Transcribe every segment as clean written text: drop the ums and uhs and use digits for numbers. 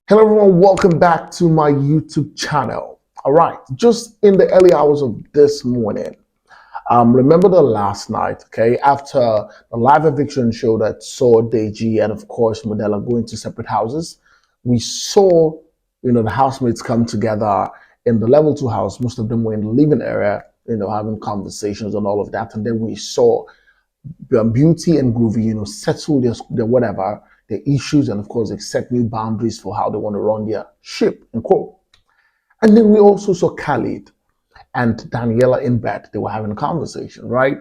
Hello everyone, welcome back to my YouTube channel. All right, just in the early hours of this morning, remember the last night, okay, after the live eviction show that saw Deji and of course Modella going to separate houses, we saw, the housemates come together in the level 2 house. Most of them were in the living area, having conversations and all of that. And then we saw Beauty and Groovy, settle their whatever, their issues, and of course, they set new boundaries for how they want to run their ship, and quote. And then we also saw Khalid and Daniella in bed. They were having a conversation, right?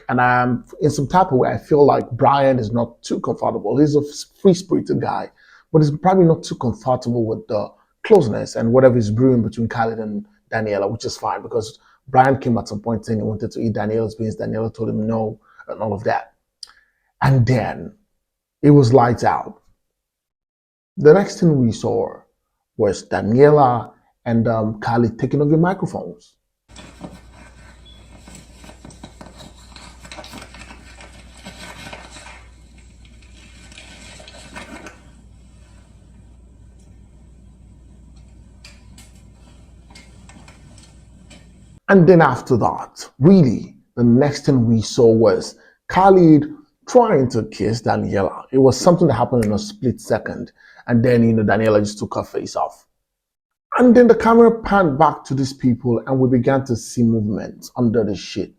And I'm in some type of way, I feel like Brian is not too comfortable. He's a free-spirited guy, but he's probably not too comfortable with the closeness and whatever is brewing between Khalid and Daniella, which is fine because Brian came at some point saying he wanted to eat Daniella's beans. Daniella told him no, and all of that. And then it was lights out. The next thing we saw was Daniella and Khalid taking over the microphones. And then after that, really, the next thing we saw was Khalid trying to kiss Daniella. It was something that happened in a split second. And then, Daniella just took her face off. And then the camera panned back to these people and we began to see movement under the shit.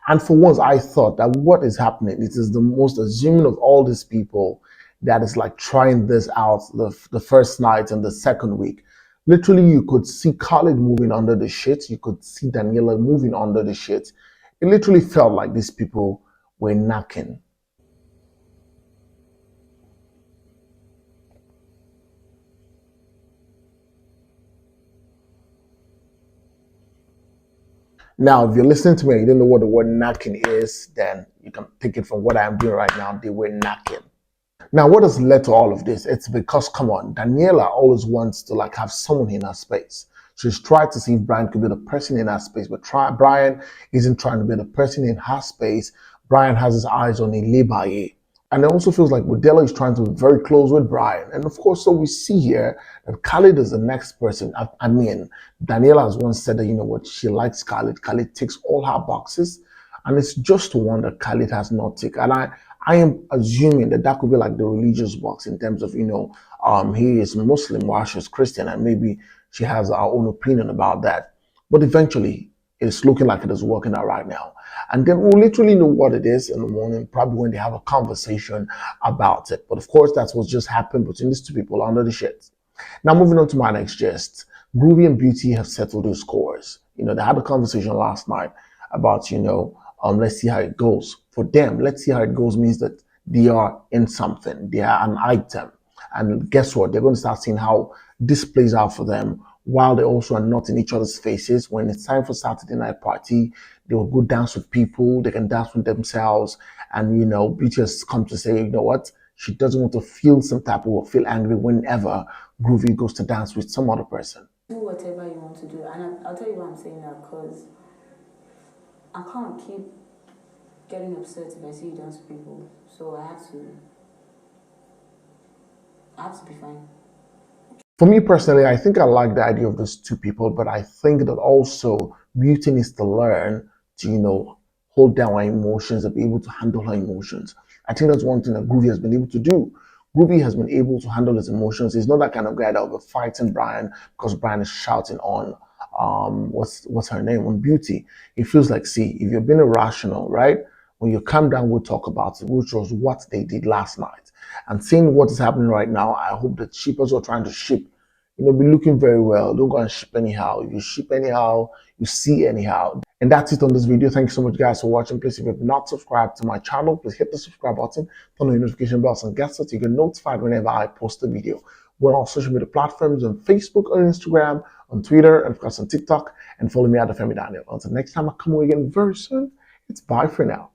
And for once, I thought that what is happening, it is the most assuming of all these people that is like trying this out the first night and the second week. Literally, you could see Khalid moving under the shit. You could see Daniella moving under the shit. It literally felt like these people were knacking. Now, if you're listening to me and you don't know what the word knacking is, then you can take it from what I'm doing right now. They were knacking. Now, what has led to all of this? It's because, come on, Daniella always wants to like have someone in her space. She's tried to see if Brian could be the person in her space, but Brian isn't trying to be the person in her space. Brian has his eyes on Ilibaye. And it also feels like Modella is trying to be very close with Brian. And of course, so we see here that Khalid is the next person. I mean, Daniella has once said that, what, she likes Khalid. Khalid ticks all her boxes. And it's just one that Khalid has not ticked. And I am assuming that could be like the religious box in terms of, he is Muslim while she's Christian. And maybe she has her own opinion about that. But eventually, it's looking like it is working out right now. And then we'll literally know what it is in the morning, probably when they have a conversation about it. But of course, that's what just happened between these two people under the shit. Now, moving on to my next gist. Groovy and Beauty have settled their scores. They had a conversation last night about, let's see how it goes. For them, let's see how it goes means that they are in something. They are an item. And guess what? They're going to start seeing how this plays out for them while they also are not in each other's faces. When it's time for Saturday night party, they will go dance with people. They can dance with themselves. And, Beauty has come to say, you know what? She doesn't want to feel some type of or feel angry whenever Groovy goes to dance with some other person. Do whatever you want to do. And I'll tell you why I'm saying that, because I can't keep getting upset if I see you dance with people. So I have to be fine. For me personally, I think I like the idea of those two people, but I think that also Beauty needs to learn to, hold down her emotions and be able to handle her emotions. I think that's one thing that Groovy has been able to do. Groovy has been able to handle his emotions. He's not that kind of guy that will be fighting Brian because Brian is shouting on what's her name, on Beauty. It feels like, see, if you're being irrational, right? When you calm down, we'll talk about it, which was what they did last night. And seeing what is happening right now, I hope that shippers who are trying to ship, be looking very well. Don't go and ship anyhow. If you ship anyhow, you see anyhow. And that's it on this video. Thank you so much, guys, for watching. Please, if you have not subscribed to my channel, please hit the subscribe button, turn on the notification bell, and get so you get notified whenever I post a video. We're on social media platforms on Facebook, on Instagram, on Twitter, and of course on TikTok. And follow me at the Femi Daniel. Until next time, I come away again very soon. It's bye for now.